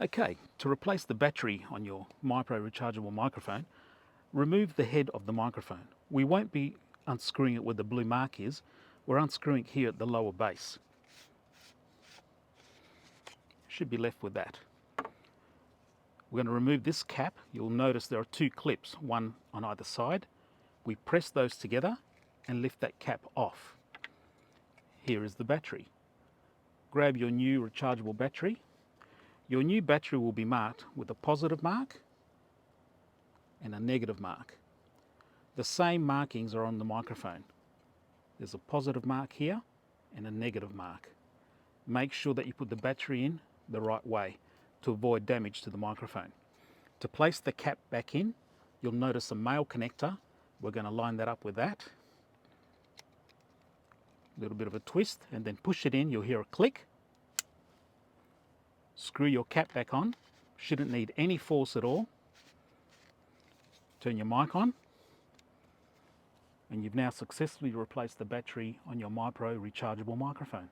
Okay, to replace the battery on your MyPro rechargeable microphone, remove the head of the microphone. We won't be unscrewing it where the blue mark is, we're unscrewing it here at the lower base. Should be left with that. We're going to remove this cap. You'll notice there are two clips, one on either side. We press those together and lift that cap off. Here is the battery. Grab your new rechargeable battery. Your new battery will be marked with a positive mark and a negative mark. The same markings are on the microphone. There's a positive mark here and a negative mark. Make sure that you put the battery in the right way to avoid damage to the microphone. To place the cap back in, you'll notice a male connector. We're going to line that up with that. A little bit of a twist and then push it in. You'll hear a click. Screw your cap back on. Shouldn't need any force at all. Turn your mic on. And you've now successfully replaced the battery on your MyPro rechargeable microphone.